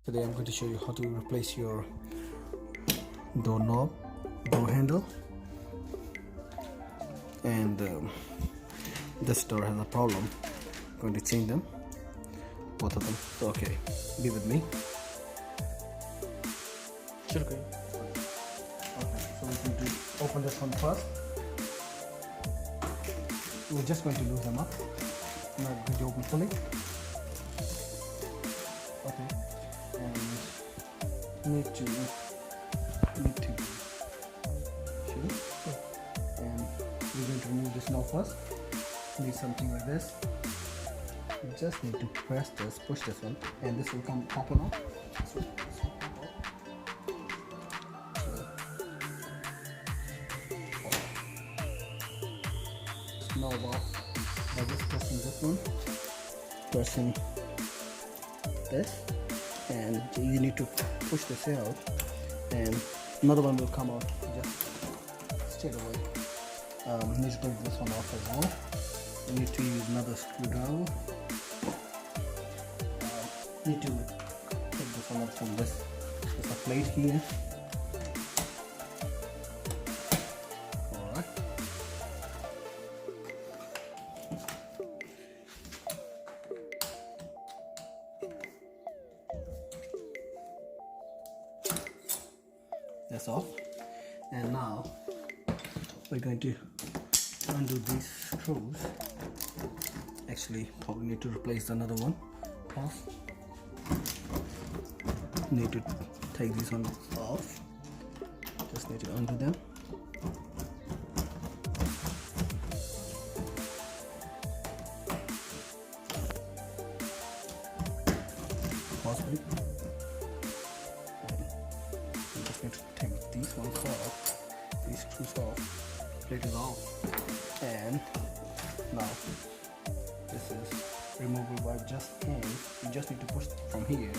Today I'm going to show you how to replace your door knob, door handle, and this door has a problem. I'm going to change them, both of them. So, okay, be with me. Okay, so we're going to open this one first. We're just going to loosen them up. I'm not going to open fully. Okay, and need to see, and we're going to remove this knob first. Need something like this. You just need to press this, push this one, and this will come popping up. This will pop up. Knob off by just pressing this one, pressing this, and you need to push this out, and another one will come out just straight away. Need to take this one off as well. You need to use another screwdriver. Need to take this one out from this. There's a plate here. Alright. That's off. And now we're going to undo these screws. Actually, probably need to replace another one off. Need to take these ones off. Just need to undo them. Possibly. I'm just going to take these ones off. These screws off. Plate is off. And now this is removable by just hand. You just need to push from here,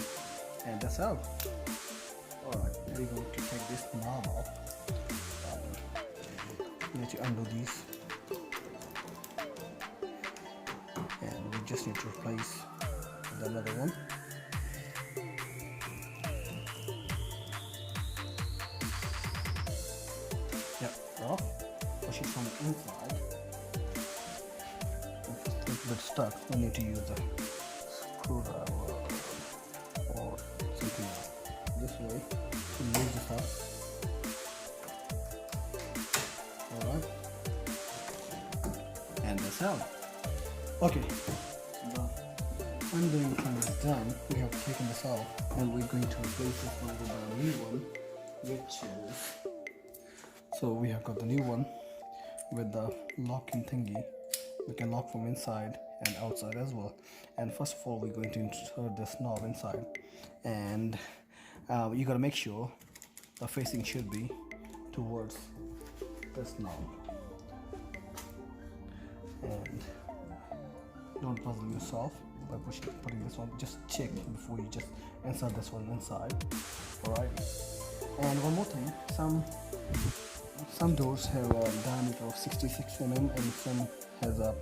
and that's out. Alright, now we're going to take this knob off. You need to undo these, and we just need to replace with another one. Yep, off. Push it from the inside. If it's a little bit stuck, we need to use a screwdriver or something else. This way to lose this up. Alright. And that's out. Okay. So the undoing thing is done. We have taken this off, and we're going to replace this one with a new one, which is, so we have got the new one with the locking thingy. We can lock from inside and outside as well. And first of all, we're going to insert this knob inside, and you gotta make sure the facing should be towards this knob, and don't puzzle yourself by putting this one. Just check before you just insert this one inside. Alright, and one more thing, some doors have a diameter of 66 mm, and some has a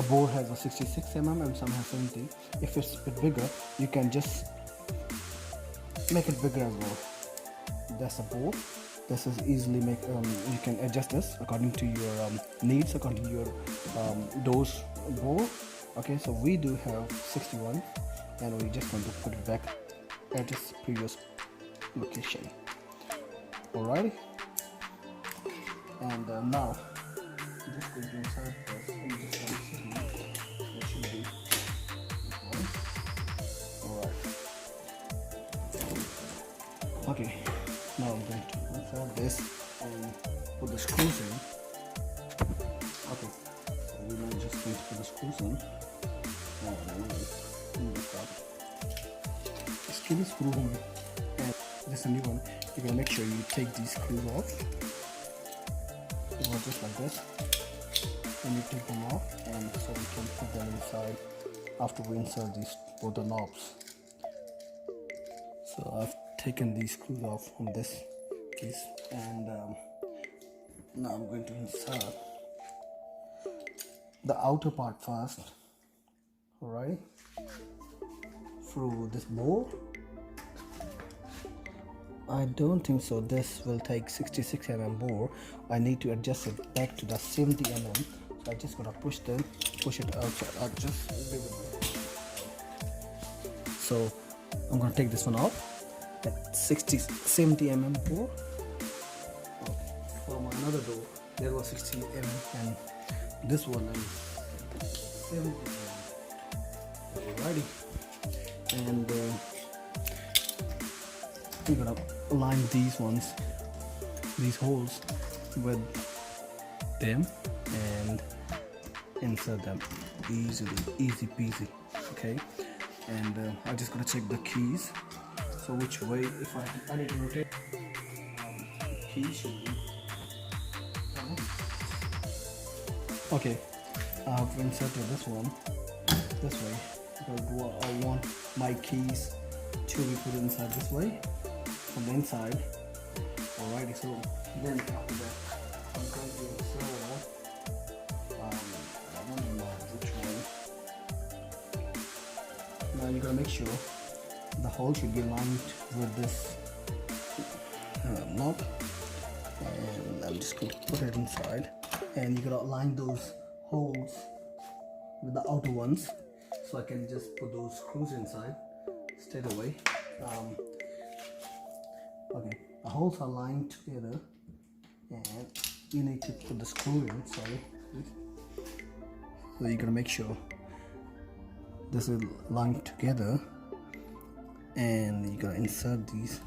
bore has a 66 mm, and some has 70. If it's a bit bigger, you can just make it bigger as well. That's a bore. This is easily you can adjust this according to your needs, according to your doors bore. Okay, so we do have 61, and we're just going to put it back at its previous location. Alrighty. And now I'm just going to insert this in this one. It should be this one. Alright. Okay, now I'm going to insert this and put the screws in. Okay, so we're now just going to put the screws in. Just give me screw on, and this is a new one. You're gonna make sure you take these screws off. Just like this, and you take them off, and so we can put them inside after we insert these both the knobs. So I've taken these screws off from this piece, and now I'm going to insert the outer part first. Alright, through this bore, I don't think so. This will take 66 mm bore. I need to adjust it back to the 70 mm. So I just gotta push it out just a little bit. So I'm gonna take this one off at 70 mm bore. Okay. From another door, there was 60 mm, and this one is 70 mm. Alrighty, and I'm gonna align these holes with them and insert them easy peasy. Okay, and I just gotta check the keys. So which way, if I need to rotate, keys should be okay. I've inserted this one this way because I want my keys to be put inside this way from the inside. Alrighty, so then after that I'm going to insert I don't know which one. Now you gotta make sure the hole should be aligned with this knob, and I'm just going to put it inside, and you gotta align those holes with the outer ones, so I can just put those screws inside straight away. Okay, the holes are lined together, and you need to put the screw in. Sorry, so you gotta make sure this is lined together, and you gotta insert these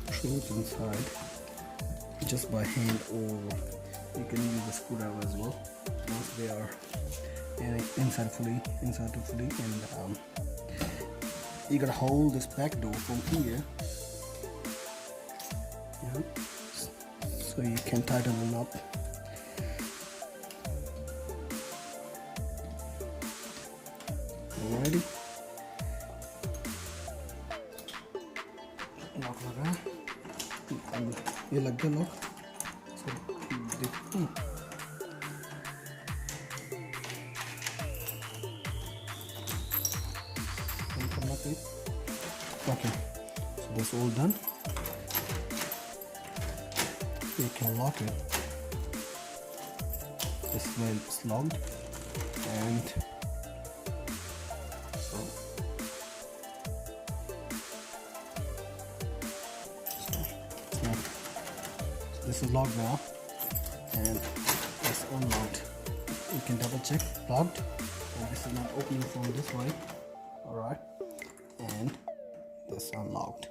screws inside just by hand, or you can use a screwdriver as well once they are inserted fully, and you gotta hold this back door from here, so you can tighten them up. Alrighty, lock लगा, ये लग गया lock. देखो okay, so that's all done. You can lock it. This way it's locked, and so this is locked now, and it's unlocked. You can double check, locked, and this is not opening from this way. Alright, and this unlocked.